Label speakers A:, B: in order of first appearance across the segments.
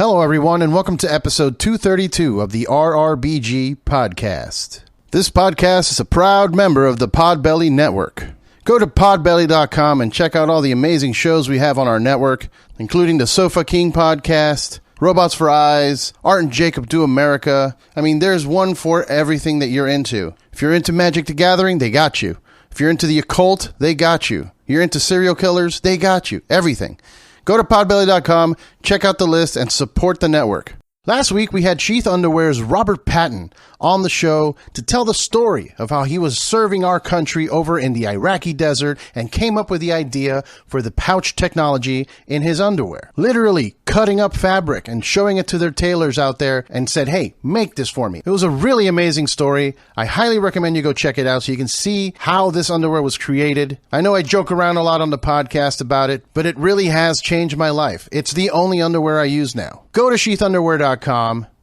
A: Hello, everyone, and welcome to episode 232 of the RRBG podcast. This podcast is a proud member of the Podbelly Network. Go to podbelly.com and check out all the amazing shows we have on our network, including the Sofa King podcast, Robots for Eyes, Art and Jacob Do America. I mean, there's one for everything that you're into. If you're into Magic the Gathering, they got you. If you're into the occult, they got you. You're into serial killers, they got you. Everything. Go to podbelly.com, check out the list, and support the network. Last week, we had Sheath Underwear's Robert Patton on the show to tell the story of how he was serving our country over in the Iraqi desert and came up with the idea for the pouch technology in his underwear. Literally cutting up fabric and showing it to their tailors out there and said, hey, make this for me. It was a really amazing story. I highly recommend you go check it out so you can see how this underwear was created. I know I joke around a lot on the podcast about it, but it really has changed my life. It's the only underwear I use now. Go to sheathunderwear.com.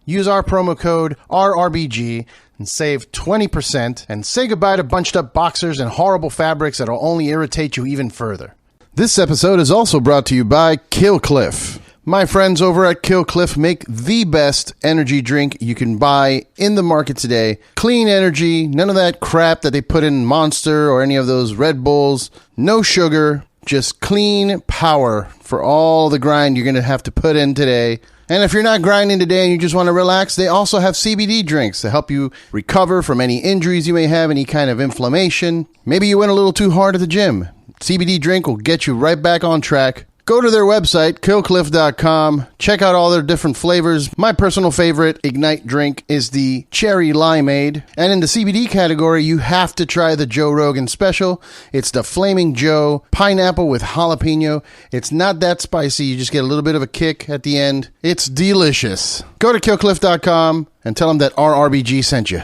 A: Use our promo code RRBG and save 20% and say goodbye to bunched up boxers and horrible fabrics that'll only irritate you even further. This episode is also brought to you by Killcliff. My friends over at Killcliff make the best energy drink you can buy in the market today. Clean energy, none of that crap that they put in Monster or any of those Red Bulls. No sugar, just clean power for all the grind you're going to have to put in today. And if you're not grinding today and you just want to relax, they also have CBD drinks to help you recover from any injuries you may have, any kind of inflammation. Maybe you went a little too hard at the gym. CBD drink will get you right back on track. Go to their website, killcliff.com. Check out all their different flavors. My personal favorite Ignite drink is the Cherry Limeade. And in the CBD category, you have to try the Joe Rogan Special. It's the Flaming Joe Pineapple with Jalapeno. It's not that spicy. You just get a little bit of a kick at the end. It's delicious. Go to killcliff.com and tell them that RRBG sent you.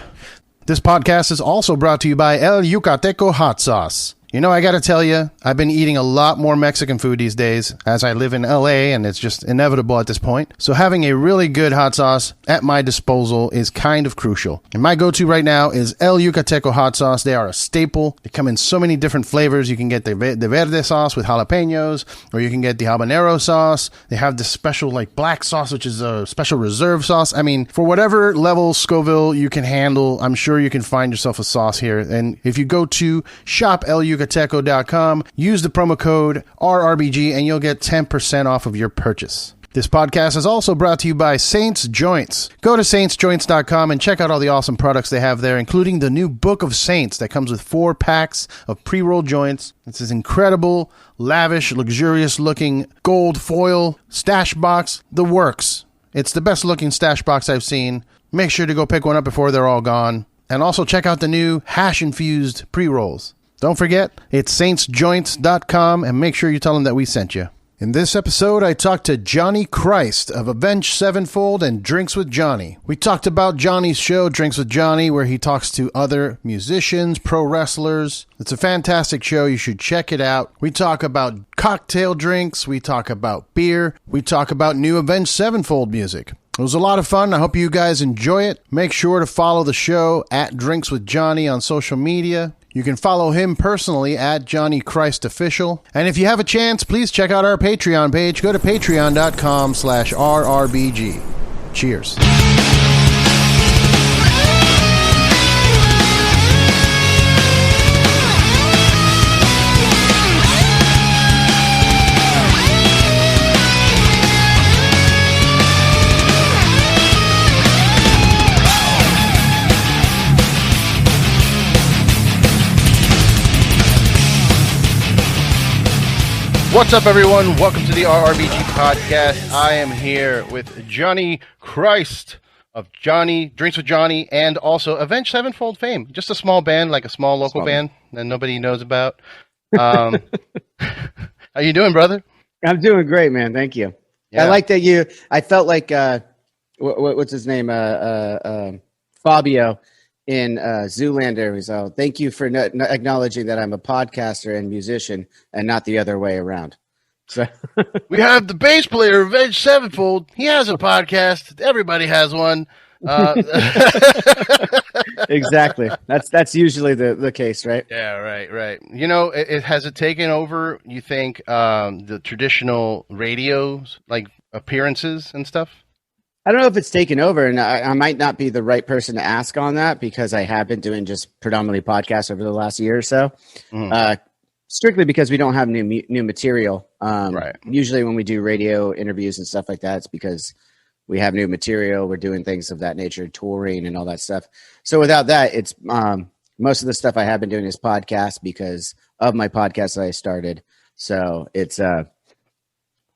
A: This podcast is also brought to you by El Yucateco Hot Sauce. You know, I gotta tell you, I've been eating a lot more Mexican food these days as I live in LA, and it's just inevitable at this point. So having a really good hot sauce at my disposal is kind of crucial. And my go-to right now is El Yucateco hot sauce. They are a staple. They come in so many different flavors. You can get the verde sauce with jalapenos, or you can get the habanero sauce. They have this special like black sauce, which is a special reserve sauce. I mean, for whatever level Scoville you can handle, I'm sure you can find yourself a sauce here. And if you go to shop El Yucateco, Yucateco.com, use the promo code RRBG and you'll get 10% off of your purchase. This podcast is also brought to you by Saints Joints. Go to saintsjoints.com and check out all the awesome products they have there, including the new Book of Saints that comes with 4 packs of pre-rolled joints. It's this incredible, lavish, luxurious-looking gold foil stash box. The works. It's the best-looking stash box I've seen. Make sure to go pick one up before they're all gone. And also check out the new hash-infused pre-rolls. Don't forget, it's saintsjoints.com, and make sure you tell them that we sent you. In this episode, I talked to Johnny Christ of Avenged Sevenfold and Drinks with Johnny. We talked about Johnny's show, Drinks with Johnny, where he talks to other musicians, pro wrestlers. It's a fantastic show. You should check it out. We talk about cocktail drinks. We talk about beer. We talk about new Avenged Sevenfold music. It was a lot of fun. I hope you guys enjoy it. Make sure to follow the show at Drinks with Johnny on social media. You can follow him personally at Johnny Christ Official. And if you have a chance, please check out our Patreon page. Go to patreon.com/RRBG. Cheers. What's up, everyone? Welcome to the RRBG podcast. I am here with Johnny Christ of Johnny Drinks with Johnny and also Avenged Sevenfold fame. Just a small band, like a small local band that nobody knows about. How you doing, brother?
B: I'm doing great, man. Thank you. Yeah. I like that I felt like, what's his name? Fabio in Zoolander. So thank you for acknowledging that I'm a podcaster and musician and not the other way around. So
A: we have the bass player of Avenged Sevenfold. He has a podcast. Everybody has one.
B: Exactly. That's usually the case, right?
A: Yeah, right. You know, has it taken over, you think, the traditional radios, like appearances and stuff?
B: I don't know if it's taken over, and I might not be the right person to ask on that because I have been doing just predominantly podcasts over the last year or so. Strictly because we don't have new material.
A: Right.
B: Usually when we do radio interviews and stuff like that, it's because we have new material. We're doing things of that nature, touring and all that stuff. So without that, it's most of the stuff I have been doing is podcasts because of my podcast that I started. So it's a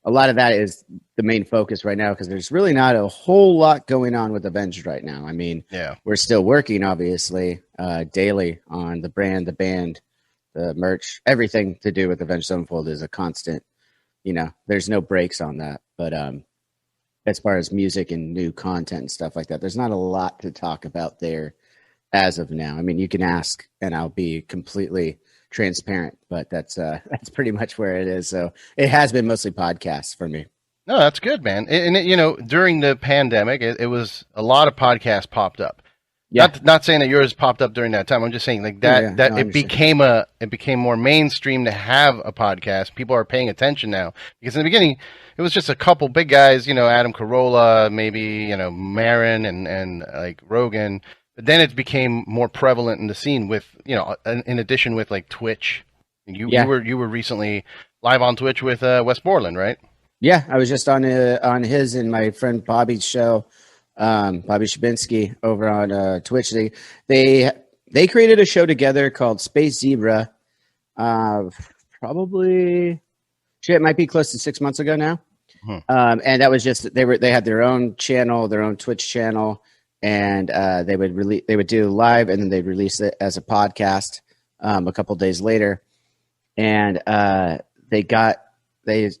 B: lot of that is the main focus right now because there's really not a whole lot going on with Avenged right now. I mean, we're still working, obviously, daily on the brand, the band, the merch, everything to do with Avenged Sevenfold is a constant, there's no breaks on that. But as far as music and new content and stuff like that, there's not a lot to talk about there as of now. I mean, you can ask and I'll be completely transparent, but that's pretty much where it is. So it has been mostly podcasts for me.
A: No, that's good, man. And during the pandemic, it was a lot of podcasts popped up. Yeah. Not saying that yours popped up during that time. I'm just saying like that it became more mainstream to have a podcast. People are paying attention now because in the beginning it was just a couple big guys, Adam Carolla, maybe, Marin and like Rogan. But then it became more prevalent in the scene with, in addition with like Twitch. You were recently live on Twitch with Wes Borland, right?
B: Yeah, I was just on his and my friend Bobby's show. Bobby Shabinsky over on Twitch. They created a show together called Space Zebra. Probably it might be close to 6 months ago now. And that was just they had their own channel, their own Twitch channel, and they would do live and then they'd release it as a podcast a couple days later. And they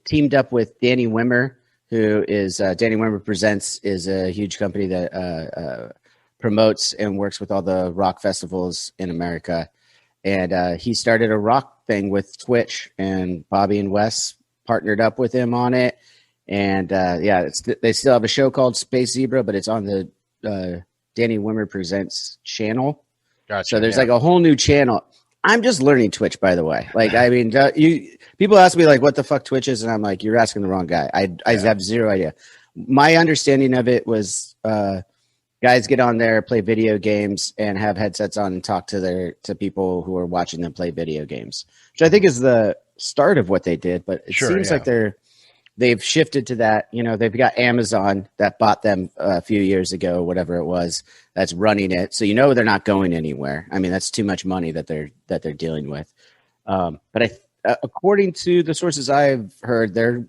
B: teamed up with Danny Wimmer, who is Danny Wimmer Presents is a huge company that promotes and works with all the rock festivals in America. And he started a rock thing with Twitch, and Bobby and Wes partnered up with him on it. And they still have a show called Space Zebra, but it's on the Danny Wimmer Presents channel.
A: Gotcha,
B: so there's like a whole new channel. I'm just learning Twitch, by the way. Like, I mean, people ask me like, what the fuck Twitch is? And I'm like, you're asking the wrong guy. I have zero idea. My understanding of it was, guys get on there, play video games and have headsets on and talk to people who are watching them play video games, which I think is the start of what they did. But it seems like they've shifted to that. They've got Amazon that bought them a few years ago, whatever it was, that's running it. So they're not going anywhere. I mean, that's too much money that they're dealing with. But according to the sources I've heard, they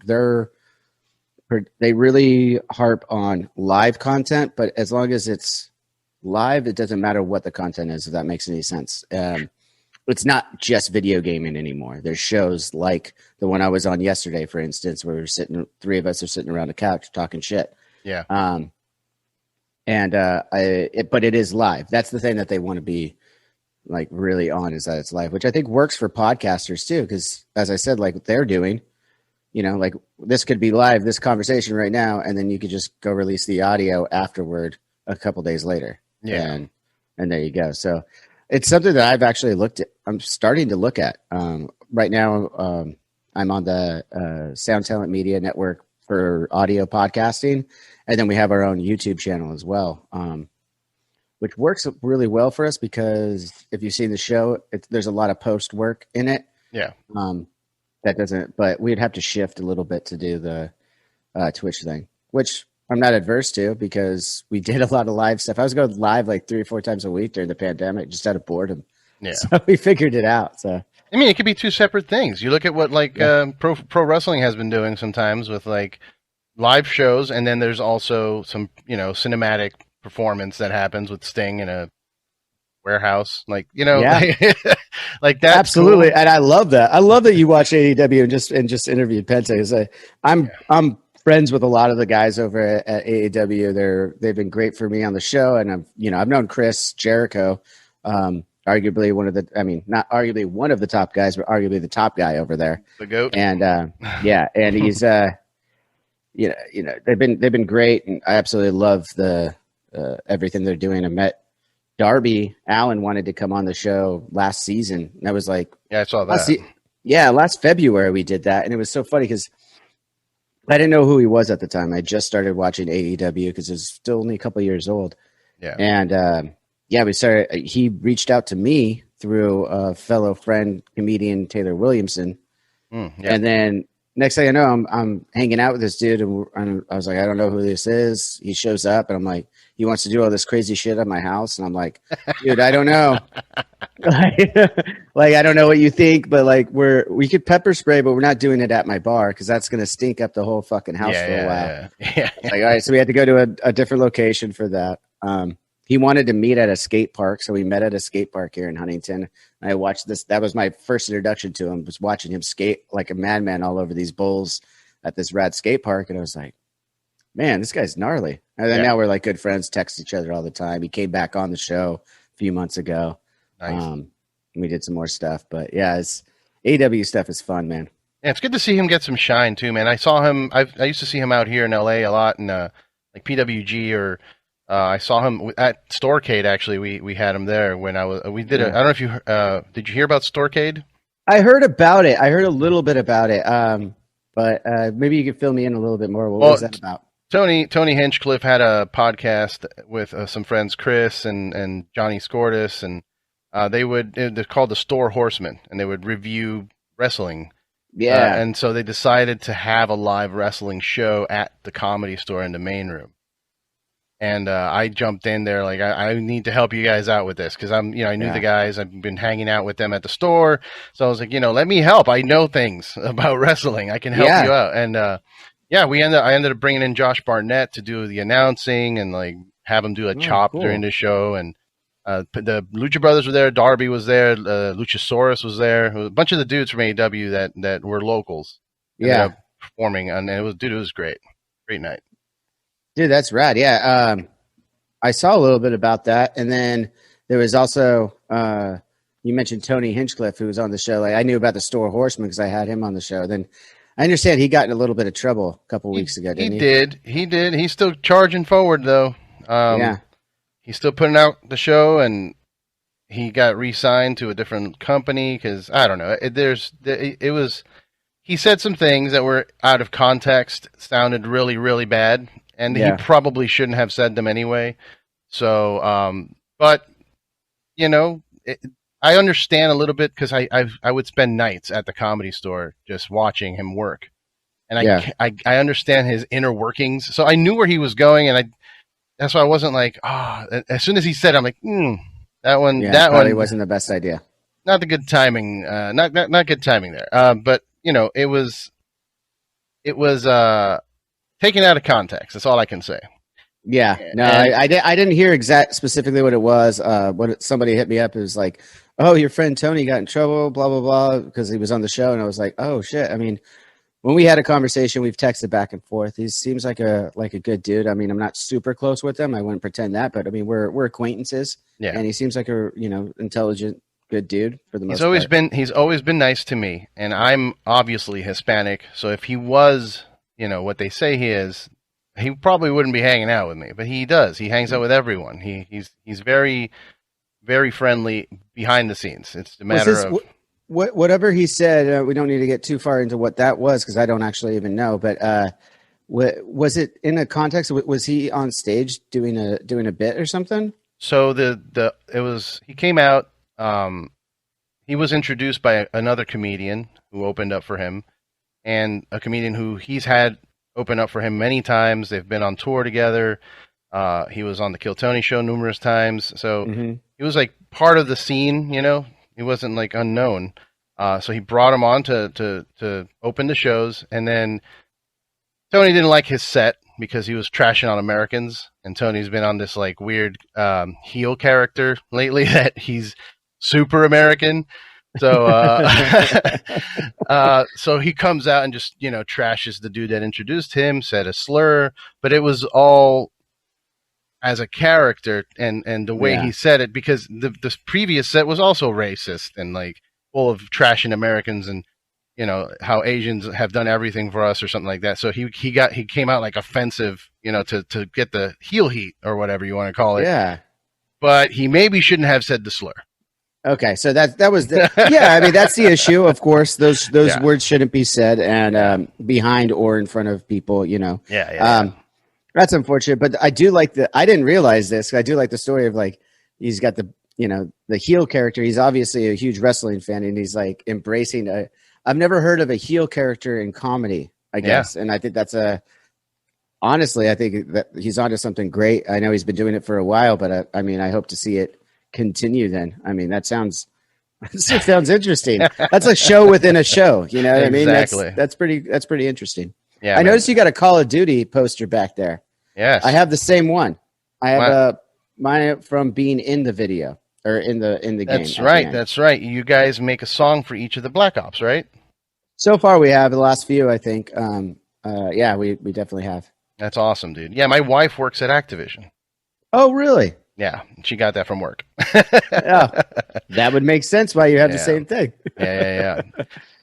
B: really harp on live content. But as long as it's live, it doesn't matter what the content is. If that makes any sense. It's not just video gaming anymore. There's shows like the one I was on yesterday, for instance, where three of us are sitting around a couch talking shit.
A: Yeah.
B: But it is live. That's the thing that they want to be like really on, is that it's live, which I think works for podcasters too. Cause as I said, like they're doing, like this could be live, this conversation right now. And then you could just go release the audio afterward a couple days later.
A: Yeah.
B: And there you go. So it's something that I've actually I'm starting to look at right now. I'm on the Sound Talent Media Network for audio podcasting. And then we have our own YouTube channel as well, which works really well for us because if you've seen the show, there's a lot of post work in it.
A: Yeah.
B: But we'd have to shift a little bit to do the Twitch thing, which I'm not adverse to because we did a lot of live stuff. I was going live like 3 or 4 times a week during the pandemic, just out of boredom.
A: Yeah.
B: So we figured it out. So
A: I mean, it could be two separate things. You look at what pro wrestling has been doing sometimes with like live shows, and then there's also some cinematic performance that happens with Sting in a warehouse, like like that.
B: Absolutely, cool. And I love that. I love that you watch AEW and just interviewed Penta. I'm friends with a lot of the guys over at AEW. They've been great for me on the show, and I've known Chris Jericho, arguably not arguably one of the top guys, but arguably the top guy over there,
A: the GOAT.
B: And and he's they've been great, and I absolutely love the everything they're doing. I met Darby Allen wanted to come on the show last season. And I was like,
A: yeah, I saw that.
B: Last February we did that, and it was so funny because I didn't know who he was at the time. I just started watching AEW because it's still only a couple years old.
A: Yeah.
B: And we started. He reached out to me through a fellow friend, comedian Taylor Williamson, and then next thing I know, I'm hanging out with this dude, and I was like, I don't know who this is. He shows up, and I'm like, he wants to do all this crazy shit at my house, and I'm like, dude, I don't know. Like, I don't know what you think, but like, we could pepper spray, but we're not doing it at my bar because that's gonna stink up the whole fucking house for a while.
A: Yeah.
B: Like, all right, so we had to go to a different location for that. He wanted to meet at a skate park, so we met at a skate park here in Huntington. I watched this. That was my first introduction to him, was watching him skate like a madman all over these bowls at this rad skate park. And I was like, man, this guy's gnarly. And then now we're like good friends, text each other all the time. He came back on the show a few months ago. Nice. We did some more stuff. But yeah, it's AW stuff is fun, man.
A: Yeah, it's good to see him get some shine too, man. I saw him. I used to see him out here in LA a lot in like PWG or. I saw him at Storecade. Actually, we had him there when we did it. I don't know if you did you hear about Storecade?
B: I heard about it. I heard a little bit about it. But maybe you could fill me in a little bit more. What was that about?
A: Tony Hinchcliffe had a podcast with some friends, Chris and Johnny Scortis, and they're called the Store Horsemen, and they would review wrestling.
B: Yeah.
A: And so they decided to have a live wrestling show at the Comedy Store in the main room. And I jumped in there like I need to help you guys out with this because I knew the guys. I've been hanging out with them at the store, so I was like, let me help. I know things about wrestling. I can help you out. And I ended up bringing in Josh Barnett to do the announcing and like have him do a chop during the show. And the Lucha Brothers were there. Darby was there. Luchasaurus was there. A bunch of the dudes from AEW that were locals. Performing, and it was great night.
B: Dude, that's rad. Yeah. I saw a little bit about that. And then there was also, you mentioned Tony Hinchcliffe, who was on the show. Like, I knew about the Store Horseman because I had him on the show. Then I understand he got in a little bit of trouble a couple weeks ago, didn't he?
A: He did. He's still charging forward, though. He's still putting out the show, and he got re-signed to a different company because, I don't know. He said some things that were out of context, sounded really, really bad. And he probably shouldn't have said them anyway. So, but I understand a little bit because I would spend nights at the Comedy Store just watching him work, and I understand his inner workings. So I knew where he was going, and that's why I wasn't like, as soon as he said, I'm like, that one
B: probably wasn't the best idea.
A: Not the good timing. Not good timing there. But it was. Taken out of context. That's all I can say.
B: Yeah, no, I didn't hear specifically what it was. Somebody hit me up. It was like, "Oh, your friend Tony got in trouble, blah blah blah," because he was on the show, and I was like, "Oh shit!" I mean, when we had a conversation, we've texted back and forth. He seems like a good dude. I mean, I'm not super close with him. I wouldn't pretend that, but I mean, we're acquaintances. Yeah, and he seems like a intelligent, good dude for the most part.
A: He's always been nice to me, and I'm obviously Hispanic, so if he was. What they say he is, he probably wouldn't be hanging out with me, but he does. He hangs out with everyone. He's very, very friendly behind the scenes. It's a matter of
B: whatever he said. We don't need to get too far into what that was because I don't actually even know. But was it in a context? Was he on stage doing a bit or something?
A: So he came out. He was introduced by another comedian who opened up for him. And a comedian who he's had open up for him many times. They've been on tour together. He was on the Kill Tony show numerous times. So he was like part of the scene, He wasn't like unknown. So he brought him on to open the shows. And then Tony didn't like his set because he was trashing on Americans. And Tony's been on this like weird heel character lately that he's super American. So, so he comes out and just, trashes the dude that introduced him, said a slur, but it was all as a character and the way he said it, because the previous set was also racist and like full of trashing Americans and, how Asians have done everything for us or something like that. So he came out like offensive, to get the heel heat or whatever you want to call it.
B: Yeah.
A: But he maybe shouldn't have said the slur.
B: Okay, so that was the yeah. I mean, that's the issue. Of course, those words shouldn't be said and behind or in front of people.
A: Yeah.
B: That's unfortunate. But I do like I didn't realize this. I do like the story of like he's got the heel character. He's obviously a huge wrestling fan, and he's like embracing. I've never heard of a heel character in comedy, I guess, and I think that's honestly, I think that he's onto something great. I know he's been doing it for a while, but I mean, I hope to see it continue then. I mean, that sounds interesting. That's a show within a show, you know what I mean? That's pretty interesting.
A: Yeah.
B: I noticed you got a Call of Duty poster back there.
A: Yes.
B: I have the same one. I have mine from being in the video or in the game.
A: That's right. You guys make a song for each of the Black Ops, right?
B: So far we have the last few, I think. Yeah, we definitely have.
A: That's awesome, dude. Yeah, my wife works at Activision.
B: Oh, really?
A: Yeah, she got that from work.
B: Yeah, that would make sense why you have the same thing.
A: Yeah.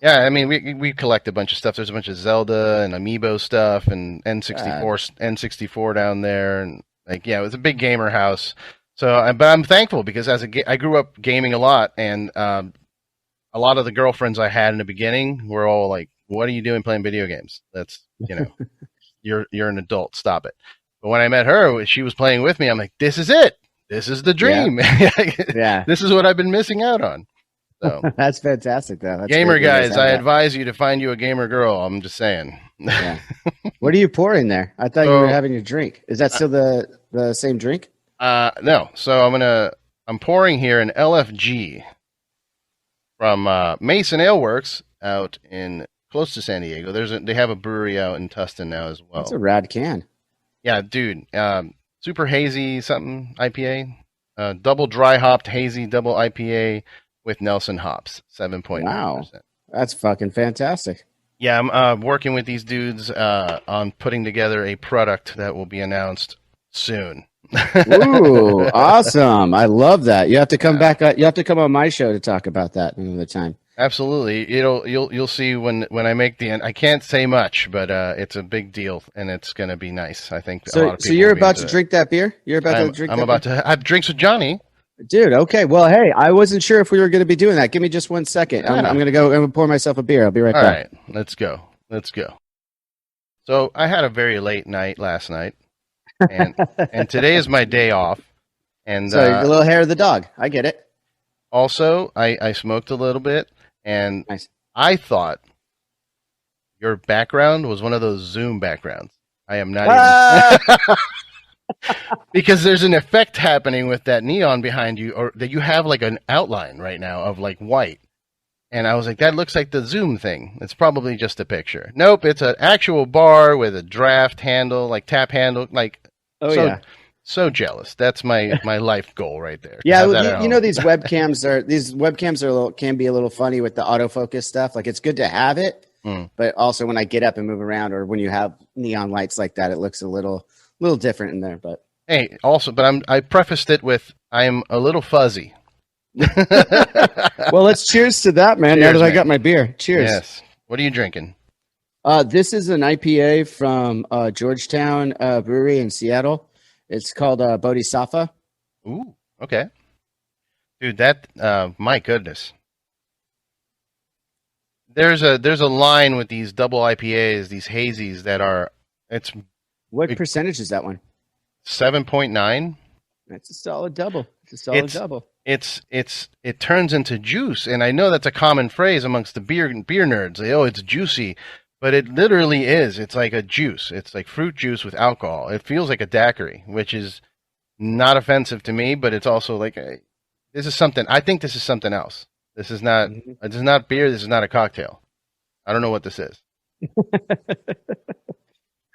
A: Yeah, I mean, we collect a bunch of stuff. There's a bunch of Zelda and Amiibo stuff and N64 down there, and like, yeah, it was a big gamer house. So, but I'm thankful because I grew up gaming a lot, and a lot of the girlfriends I had in the beginning were all like, "What are you doing playing video games? That's you're an adult. Stop it." But when I met her, she was playing with me. I'm like, "This is it. This is the dream.
B: Yeah.
A: This is what I've been missing out on." So
B: that's fantastic, though. That's
A: gamer guys, I advise you to find you a gamer girl. I'm just saying.
B: Yeah. What are you pouring there? I thought you were having a drink. Is that still the same drink?
A: No. So I'm pouring here an LFG from Mason Ale Works out in close to San Diego. They have a brewery out in Tustin now as well.
B: That's a rad can. Yeah,
A: dude. Super hazy something IPA. Double dry hopped hazy double IPA with Nelson hops, 7.9%.
B: Wow, that's fucking fantastic.
A: Yeah, I'm working with these dudes on putting together a product that will be announced soon.
B: Ooh, awesome! I love that. You have to come back. You have to come on my show to talk about that another time.
A: Absolutely. You'll see when I make the end. I can't say much, but it's a big deal and it's going to be nice. I think a lot of people.
B: So you're about to drink that beer? You're about to drink.
A: I'm about to have drinks with Johnny.
B: Dude, okay. Well, hey, I wasn't sure if we were going to be doing that. Give me just 1 second. I'm going to go and pour myself a beer. I'll be right back.
A: All right, let's go. So I had a very late night last night, and today is my day off. And
B: so the little hair of the dog. I get it.
A: Also, I smoked a little bit, and
B: nice.
A: I thought your background was one of those Zoom backgrounds. I am not even... Because there's an effect happening with that neon behind you, or that you have like an outline right now of like white. And I was like, that looks like the Zoom thing. It's probably just a picture. Nope, it's an actual bar with a draft handle, like tap handle, like.
B: Oh, yeah.
A: So jealous. That's my life goal right there.
B: Yeah, you know these webcams can be a little funny with the autofocus stuff. Like it's good to have it, but also when I get up and move around, or when you have neon lights like that, it looks a little different in there. But
A: hey, also, but I prefaced it with I'm a little fuzzy.
B: Well, let's cheers to that, man. Now that I got my beer, cheers.
A: Yes. What are you drinking?
B: This is an IPA from Georgetown Brewery in Seattle. It's called Bodhisattva.
A: Ooh, okay. Dude, that my goodness. There's a line with these double IPAs, these hazies that are
B: what percentage is that one?
A: 7.9.
B: That's a solid double.
A: It turns into juice, and I know that's a common phrase amongst the beer nerds. It's juicy. But it literally is. It's like a juice. It's like fruit juice with alcohol. It feels like a daiquiri, which is not offensive to me, but it's also like this is something. I think this is something else. This is not. This is not beer. This is not a cocktail. I don't know what this is.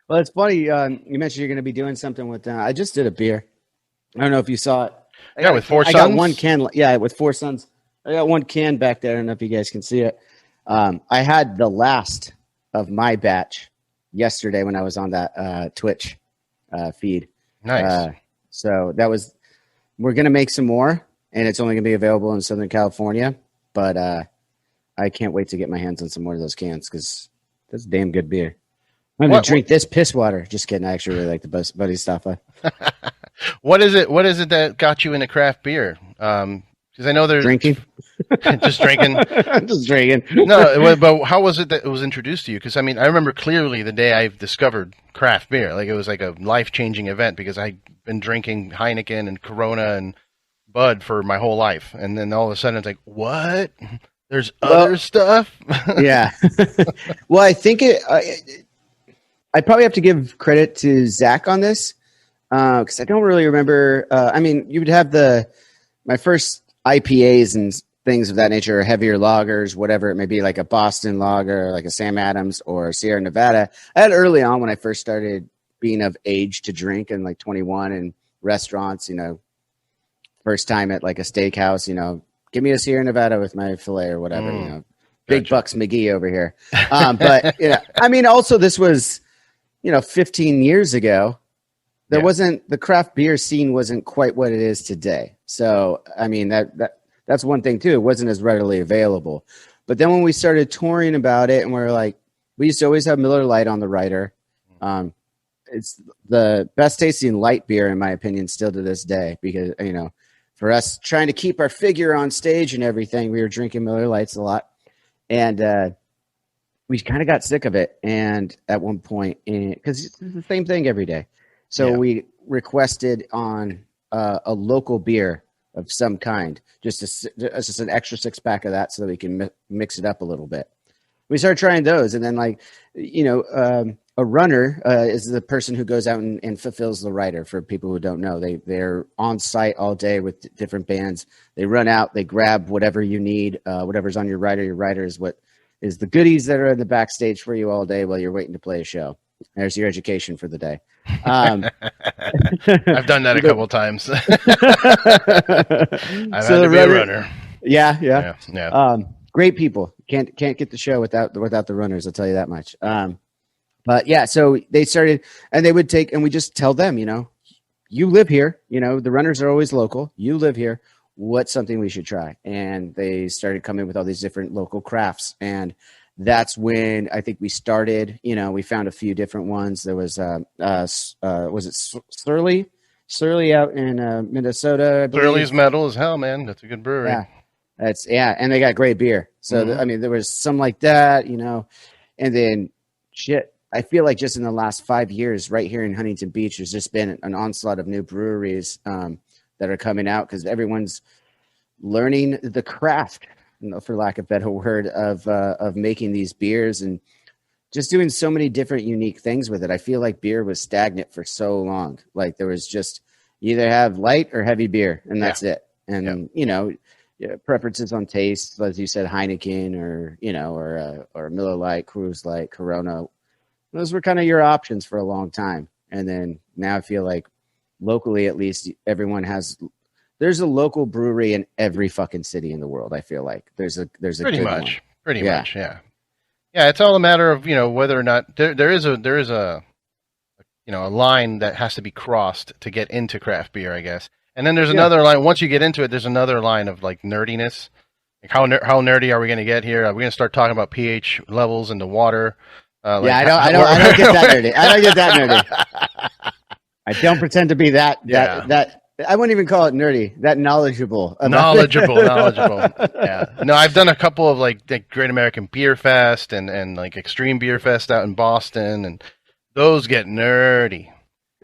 B: Well, it's funny. You mentioned you're going to be doing something with. I just did a beer. I don't know if you saw it.
A: With Four Sons.
B: I got one can. Yeah, with Four Sons. I got one can back there. I don't know if you guys can see it. I had the last of my batch yesterday when I was on that Twitch feed.
A: Nice.
B: So we're going to make some more, and it's only going to be available in Southern California, but I can't wait to get my hands on some more of those cans because that's damn good beer. I'm going to drink this piss water. Just kidding. I actually really like the Bodhisattva.
A: What is it that got you into craft beer? Because I know there's
B: Drinking.
A: just drinking.
B: Just drinking.
A: No, but how was it that it was introduced to you? Because I mean, I remember clearly the day I discovered craft beer. Like it was like a life-changing event because I'd been drinking Heineken and Corona and Bud for my whole life, and then all of a sudden it's like, what? There's other stuff.
B: Yeah. Well, I think I probably have to give credit to Zach on this because I don't really remember. I mean, you would have my first IPAs and things of that nature, or heavier lagers, whatever it may be, like a Boston lager, like a Sam Adams or a Sierra Nevada. I had early on when I first started being of age to drink and like 21 in restaurants, first time at like a steakhouse, give me a Sierra Nevada with my filet or whatever, Big Bucks McGee over here. But I mean, also this was, 15 years ago. There wasn't, the craft beer scene wasn't quite what it is today. So, I mean, that's one thing too. It wasn't as readily available. But then when we started touring about it, and we're like, we used to always have Miller Lite on the rider. It's the best tasting light beer, in my opinion, still to this day, because, for us trying to keep our figure on stage and everything, we were drinking Miller Lights a lot. And we kind of got sick of it. And at one point, because it's the same thing every day. So we requested on a local beer of some kind, just an extra 6-pack of that so that we can mix it up a little bit. We started trying those. And then a runner is the person who goes out and fulfills the rider. For people who don't know, they're on site all day with different bands. They run out, they grab whatever you need, whatever's on your rider. Your rider is what is the goodies that are in the backstage for you all day while you're waiting to play a show. There's your education for the day. I've
A: done that a couple times. I've had to be a runner.
B: Yeah. Great people. Can't get the show without the runners. I'll tell you that much. But yeah, so they started, and they would take, and we just tell them, you live here. The runners are always local. You live here. What's something we should try? And they started coming with all these different local crafts, and that's when I think we started. We found a few different ones. There was was it Surly out in Minnesota?
A: Surly's metal as hell, man. That's a good brewery.
B: Yeah, and they got great beer. So there was some like that, and then shit. I feel like just in the last 5 years, right here in Huntington Beach, there's just been an onslaught of new breweries that are coming out because everyone's learning the craft, for lack of a better word, of making these beers and just doing so many different unique things with it. I feel like beer was stagnant for so long. Like there was just, you either have light or heavy beer, and that's it. And preferences on taste, as you said, Heineken or Miller Lite, Coors Light, Corona. Those were kind of your options for a long time. And then now I feel like locally, at least, there's a local brewery in every fucking city in the world. I feel like there's a
A: pretty
B: good
A: much,
B: one.
A: pretty much. Yeah. It's all a matter of, whether or not there is a line that has to be crossed to get into craft beer, I guess. And then there's another line. Once you get into it, there's another line of like nerdiness. Like how nerdy are we going to get here? Are we going to start talking about pH levels in the water? I don't
B: get that nerdy. I don't get that nerdy. I don't pretend to be that. I wouldn't even call it nerdy. That knowledgeable.
A: Knowledgeable. Yeah. No, I've done a couple of like Great American Beer Fest and like Extreme Beer Fest out in Boston, and those get nerdy.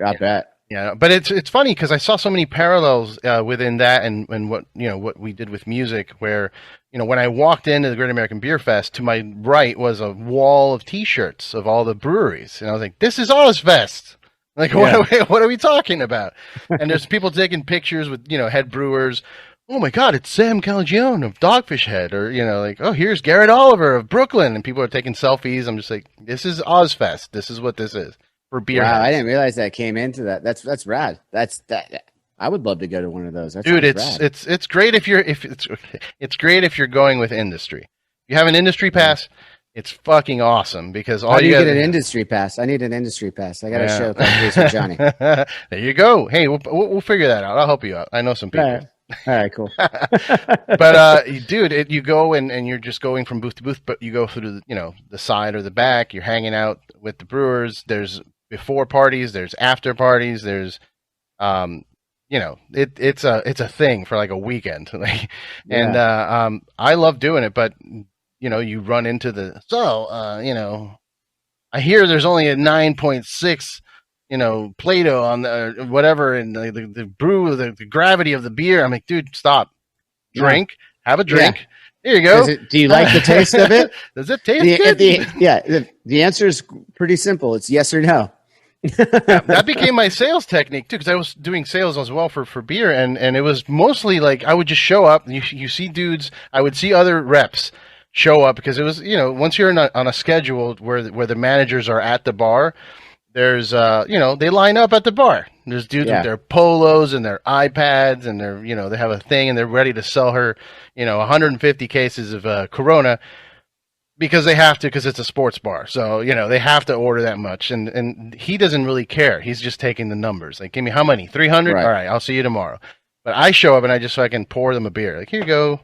B: I bet.
A: Yeah, but it's funny because I saw so many parallels within that and what what we did with music. Where when I walked into the Great American Beer Fest, to my right was a wall of T-shirts of all the breweries, and I was like, "This is Ozfest." Like, what are we talking about? And there's people taking pictures with head brewers. Oh my God, it's Sam Calagione of Dogfish Head, or like, oh, here's Garrett Oliver of Brooklyn, and people are taking selfies. I'm just like, this is Ozfest. This is what this is for beer.
B: Wow, I didn't realize that came into that. That's rad. I would love to go to one of those.
A: Dude, it's great it's great if you're going with industry. If you have an industry pass, it's fucking awesome because all
B: How do you get an industry pass? I need an industry pass. I got to show up with Johnny.
A: There you go. Hey, we'll figure that out. I'll help you out. I know some people.
B: All right, cool.
A: But dude, you go and you're just going from booth to booth, but you go through the side or the back. You're hanging out with the brewers. There's before parties. There's after parties. There's you know, it's a thing for like a weekend. Like, and
B: Yeah.
A: I love doing it, but you know, you run into you know, I hear there's only a 9.6, you know, Plato on the whatever, and the brew, the gravity of the beer. I'm like, dude, stop,
B: Yeah.
A: drink, have a
B: Yeah.
A: drink. Here you go.
B: Do you like the taste of it?
A: Does it taste good?
B: The answer is pretty simple. It's yes or no.
A: That became my sales technique too, because I was doing sales as well for beer, and it was mostly like I would just show up. And you see dudes, I would see other reps show up because it was, you know, once you're on a schedule where the managers are at the bar, there's you know, they line up at the bar. There's dudes with their polos and their iPads, and they're, you know, they have a thing and they're ready to sell her, you know, 150 cases of Corona. Because they have to, because it's a sports bar. So, you know, they have to order that much. And he doesn't really care. He's just taking the numbers. Like, give me how many? 300?
B: Right.
A: All right, I'll see you tomorrow. But I show up and I just fucking pour them a beer. Like, here you go.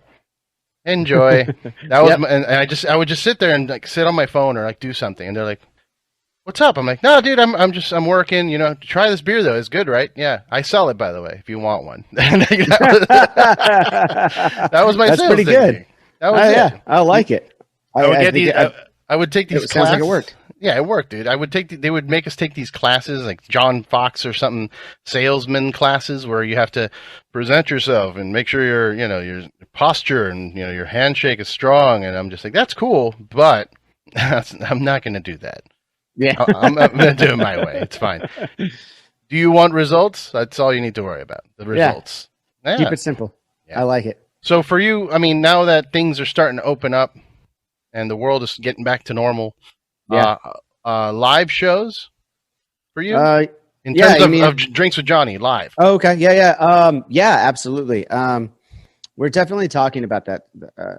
A: Enjoy. That was and I would just sit there and like sit on my phone or like do something. And they're like, what's up? I'm like, no, dude, I'm working. You know, try this beer though. It's good, right? Yeah. I sell it, by the way, if you want one. That was my
B: That's
A: sales
B: pretty
A: technique.
B: good.
A: That was it.
B: Yeah, I like it.
A: I would take these
B: it
A: classes.
B: Sounds like it worked.
A: Yeah, it worked, dude. I would they would make us take these classes, like John Fox or something, salesman classes, where you have to present yourself and make sure your posture and, you know, your handshake is strong. And I'm just like, that's cool, but I'm not going to do that.
B: Yeah,
A: I'm going to do it my way. It's fine. Do you want results? That's all you need to worry about. The results.
B: Yeah. Keep it simple. Yeah. I like it.
A: So for you, I mean, now that things are starting to open up and the world is getting back to normal, live shows for you in terms of Drinks with Johnny live.
B: Oh, okay. Yeah, absolutely. We're definitely talking about that.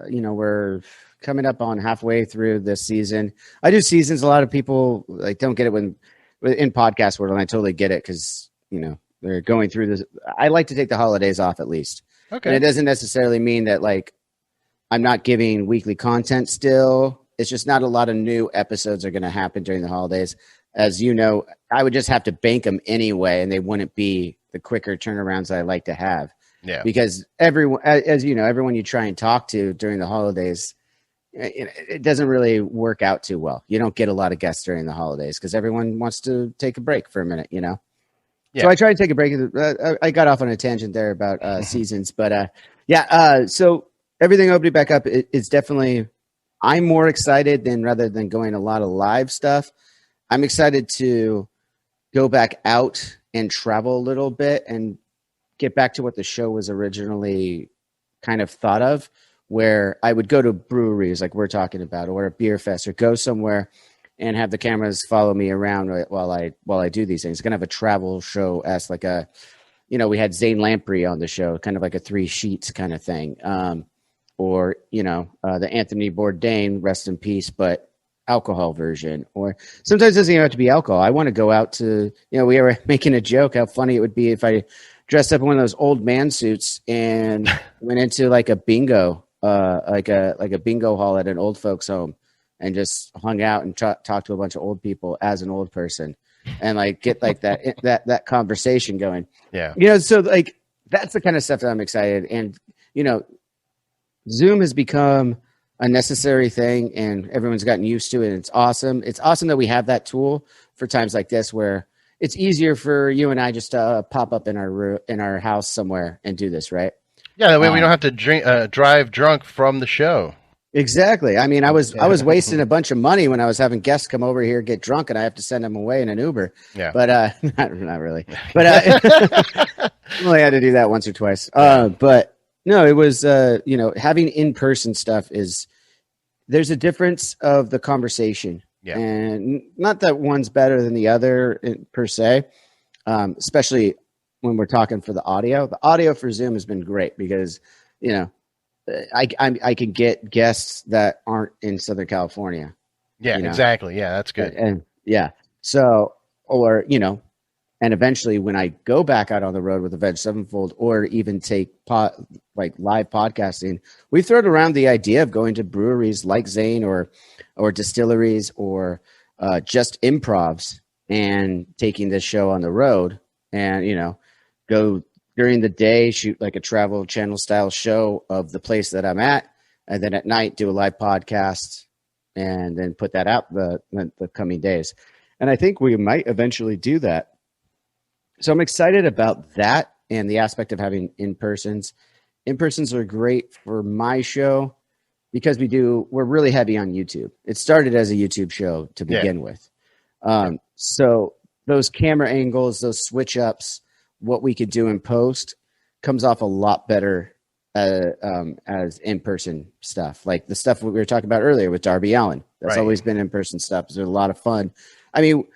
B: You know, we're coming up on halfway through this season. I do seasons. A lot of people like don't get it when in podcast world, and I totally get it because, you know, they're going through this. I like to take the holidays off at least. Okay. And it doesn't necessarily mean that like I'm not giving weekly content still. It's just not a lot of new episodes are going to happen during the holidays. As you know, I would just have to bank them anyway, and they wouldn't be the quicker turnarounds that I like to have. Yeah. Because everyone, as you know, everyone you try and talk to during the holidays, it doesn't really work out too well. You don't get a lot of guests during the holidays because everyone wants to take a break for a minute, you know? Yeah. So I tried to take a break. I got off on a tangent there about seasons, but so everything opening back up is definitely, I'm more excited than rather than going a lot of live stuff. I'm excited to go back out and travel a little bit and get back to what the show was originally kind of thought of, where I would go to breweries like we're talking about, or a beer fest, or go somewhere and have the cameras follow me around while I do these things. It's kind of a travel show as like a, you know, we had Zane Lamprey on the show, kind of like a 3 sheets kind of thing. Or, you know, the Anthony Bourdain, rest in peace, but alcohol version. Or sometimes it doesn't even have to be alcohol. I want to go out to, you know, we were making a joke how funny it would be if I dressed up in one of those old man suits and went into like a bingo, like a bingo hall at an old folks home and just hung out and talked to a bunch of old people as an old person and like get like that conversation going. Yeah. You know, so like that's the kind of stuff that I'm excited. And, you know, Zoom has become a necessary thing and everyone's gotten used to it. And it's awesome. It's awesome that we have that tool for times like this where it's easier for you and I just to pop up in our house somewhere and do this, right?
A: Yeah, that way we don't have to drive drunk from the show.
B: Exactly. I mean, I was wasting a bunch of money when I was having guests come over here, get drunk, and I have to send them away in an Uber. Yeah. But not really. But I only had to do that once or twice. But no, it was, you know, having in-person stuff there's a difference of the conversation. Yeah. And not that one's better than the other per se, especially when we're talking for the audio. The audio for Zoom has been great because, you know, I can get guests that aren't in Southern California.
A: Yeah, exactly. Yeah, that's good.
B: And yeah. So, or, you know, and eventually when I go back out on the road with Avenged Sevenfold or even take like live podcasting, we thrown around the idea of going to breweries like Zane or distilleries or just improvs and taking this show on the road and, you know, go during the day, shoot like a travel channel style show of the place that I'm at. And then at night, do a live podcast and then put that out the coming days. And I think we might eventually do that. So I'm excited about that and the aspect of having in-persons. In-persons are great for my show because we're really heavy on YouTube. It started as a YouTube show to begin with. So those camera angles, those switch ups, what we could do in post comes off a lot better as in-person stuff. Like the stuff we were talking about earlier with Darby Allin. That's always been in-person stuff. It's a lot of fun. I mean,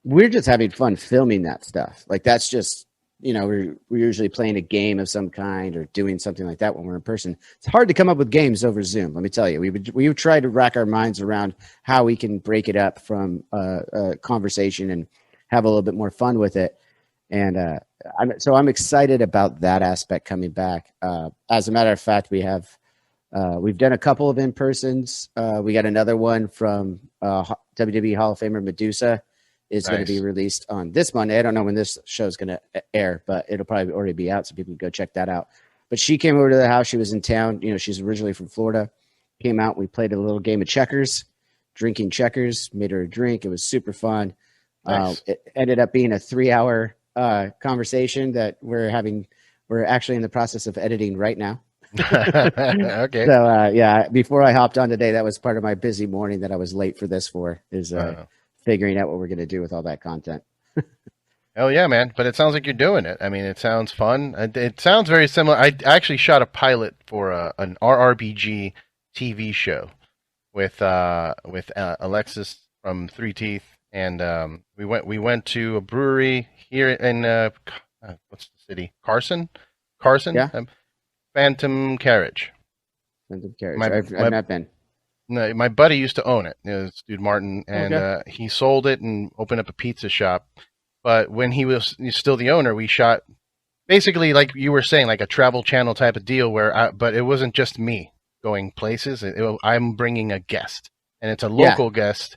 B: we're just having fun filming that stuff. Like that's just, we're usually playing a game of some kind or doing something like that when we're in person. It's hard to come up with games over Zoom. Let me tell you, we would try to rack our minds around how we can break it up from a conversation and have a little bit more fun with it. And I'm excited about that aspect coming back. As a matter of fact, we've done a couple of in-persons. We got another one from WWE Hall of Famer Medusa. Is going to be released on this Monday. I don't know when this show is going to air, but it'll probably already be out, so people can go check that out. But she came over to the house. She was in town. She's originally from Florida. Came out. We played a little game of checkers, drinking checkers, made her a drink. It was super fun. Nice. It ended up being a 3-hour conversation that we're actually in the process of editing right now. Okay. So, before I hopped on today, that was part of my busy morning that I was late for this figuring out what we're going to do with all that content.
A: Hell yeah, man. But it sounds like you're doing it. I mean, it sounds fun. It sounds very similar. I actually shot a pilot for an RRBG TV show with Alexis from Three Teeth. And we went to a brewery here in, what's the city? Carson?
B: Yeah.
A: Phantom Carriage.
B: I've not been.
A: No, my buddy used to own it. This dude Martin, and he sold it and opened up a pizza shop. But when he was still the owner, we shot basically like you were saying, like a travel channel type of deal. But it wasn't just me going places. I'm bringing a guest, and it's a local guest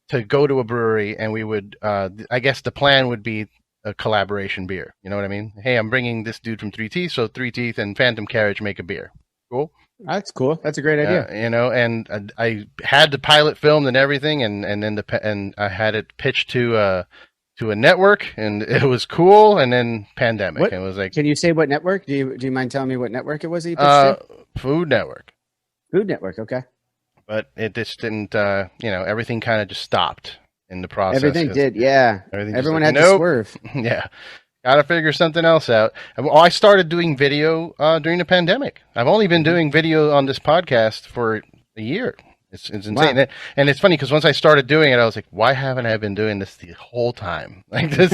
A: to go to a brewery, and we would. I guess the plan would be a collaboration beer. You know what I mean? Hey, I'm bringing this dude from Three Teeth, so Three Teeth and Phantom Carriage make a beer. Cool.
B: That's cool. That's a great idea.
A: And I had the pilot filmed and everything, and then I had it pitched to a network, and it was cool. And then pandemic, it was like.
B: Can you say what network? Do you mind telling me what network it was that you pitched to?
A: Food Network.
B: Food Network. Okay.
A: But it just didn't. Everything kind of just stopped in the process.
B: Everything did. Yeah. Everyone had to swerve.
A: Yeah. Got to figure something else out. I started doing video during the pandemic. I've only been doing video on this podcast for a year. It's insane. Wow. And it's funny because once I started doing it, I was like, why haven't I been doing this the whole time? Like this.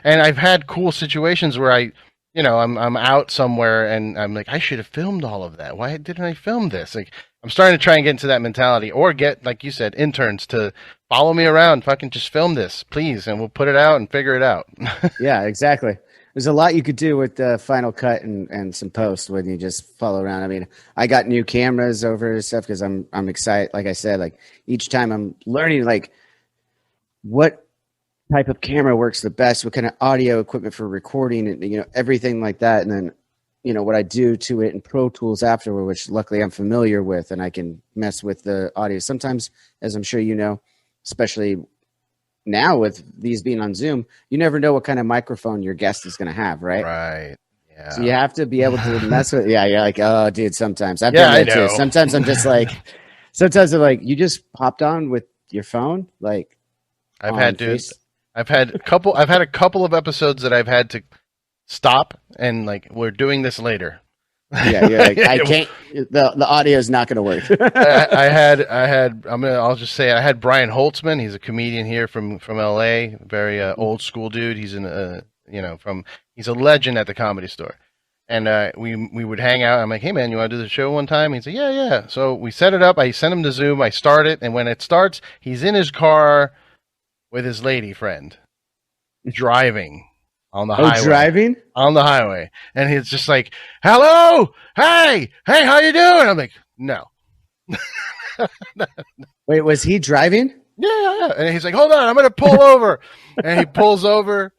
A: And I've had cool situations where I'm out somewhere and I'm like, I should have filmed all of that. Why didn't I film this? Like, I'm starting to try and get into that mentality, or get, like you said, interns to follow me around. Fucking just film this, please, and we'll put it out and figure it out.
B: Yeah, exactly. There's a lot you could do with the Final Cut and some post when you just follow around. I mean, I got new cameras over and stuff because I'm excited. Like I said, like each time I'm learning like what type of camera works the best, what kind of audio equipment for recording, and everything like that, and then. What I do to it in Pro Tools afterward, which luckily I'm familiar with, and I can mess with the audio. Sometimes, as I'm sure you know, especially now with these being on Zoom, you never know what kind of microphone your guest is going to have, right?
A: Right. Yeah.
B: So you have to be able to mess with. Yeah, you're like, oh, dude. Sometimes I've done that too. Sometimes I'm just like, you just popped on with your phone, like.
A: I've had a couple of episodes that I've had to stop and like, we're doing this later.
B: Yeah, you're like, I can't. The audio is not going to work.
A: I'll just say I had Brian Holtzman. He's a comedian here from LA, very old school dude. He's he's a legend at the Comedy Store, and we would hang out. I'm like, hey man, you want to do the show one time? He's like, yeah. So we set it up. I sent him to Zoom. I start it, and when it starts, he's in his car with his lady friend, driving. On the highway.
B: Driving?
A: On the highway. And he's just like, hello, hey, how you doing? I'm like, no.
B: Wait, was he driving?
A: Yeah. And he's like, hold on, I'm going to pull over. And he pulls over,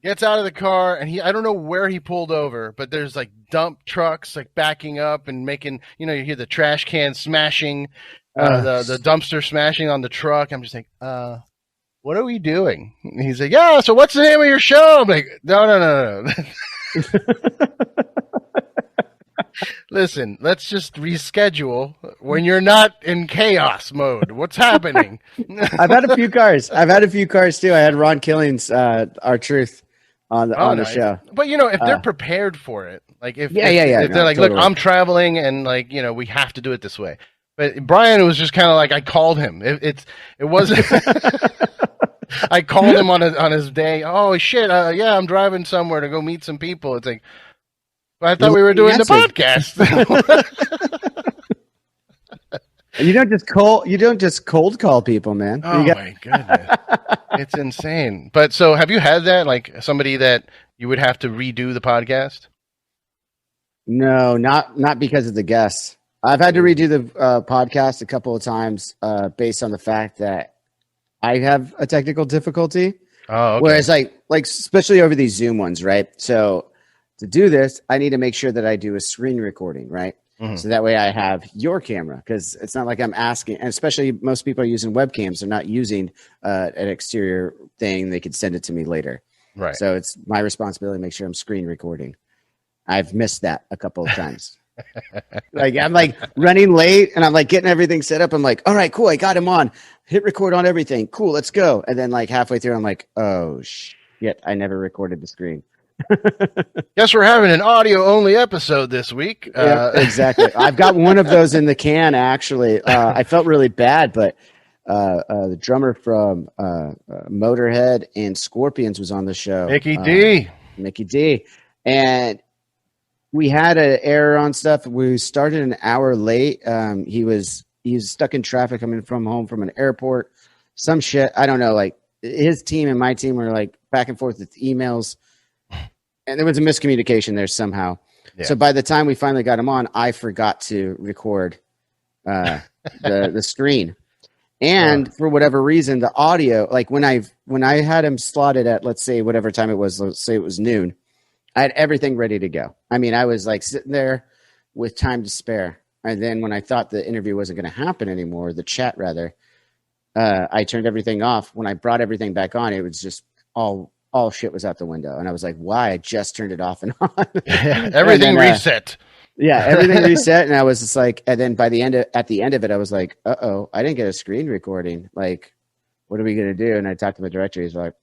A: gets out of the car, and I don't know where he pulled over, but there's like dump trucks like backing up and making, you hear the trash can smashing, the dumpster smashing on the truck. I'm just like, what are we doing? And he's like, yeah, so what's the name of your show? I'm like, no. Listen, let's just reschedule when you're not in chaos mode. What's happening?
B: I've had a few cars. Too. I had Ron Killings, Our Truth, on the show.
A: But if they're prepared for it, like if they're like,
B: totally.
A: look, I'm traveling, and like we have to do it this way. But Brian was just kind of like, I called him. It wasn't. I called him on his day. Oh shit! Yeah, I'm driving somewhere to go meet some people. It's like. I thought we were doing the podcast.
B: You don't just cold call people, man.
A: Oh my goodness. It's insane. But so have you had that, like somebody that you would have to redo the podcast?
B: No, not because of the guests. I've had to redo the podcast a couple of times based on the fact that I have a technical difficulty.
A: Oh, okay.
B: Whereas like especially over these Zoom ones, right? So to do this, I need to make sure that I do a screen recording, right? Mm-hmm. So that way I have your camera, because it's not like I'm asking, and especially most people are using webcams. They're not using an exterior thing. They could send it to me later.
A: Right.
B: So it's my responsibility to make sure I'm screen recording. I've missed that a couple of times. Like I'm like running late and I'm like getting everything set up. I'm like, all right, cool. I got him on. Hit record on everything. Cool. Let's go. And then like halfway through, I'm like, oh shit, I never recorded the screen.
A: Guess we're having an audio only episode this week.
B: Yeah, exactly. I've got one of those in the can, actually. I felt really bad, but the drummer from Motorhead and Scorpions was on the show.
A: Mickey D.
B: And we had an error on stuff. We started an hour late. He was stuck in traffic coming home from an airport. Some shit. I don't know. Like his team and my team were like back and forth with emails. And there was a miscommunication there somehow. Yeah. So by the time we finally got him on, I forgot to record the screen. And for whatever reason, the audio, like when I had him slotted at, let's say whatever time it was, let's say it was noon, I had everything ready to go. I mean, I was like sitting there with time to spare. And then when I thought the interview wasn't going to happen anymore, the chat rather, I turned everything off. When I brought everything back on, it was just all shit was out the window. And I was like, why? I just turned it off and on.
A: Everything reset.
B: Yeah, everything reset. And I was just like, and then at the end of it, I was like, I didn't get a screen recording. Like, what are we going to do? And I talked to the director. He's like,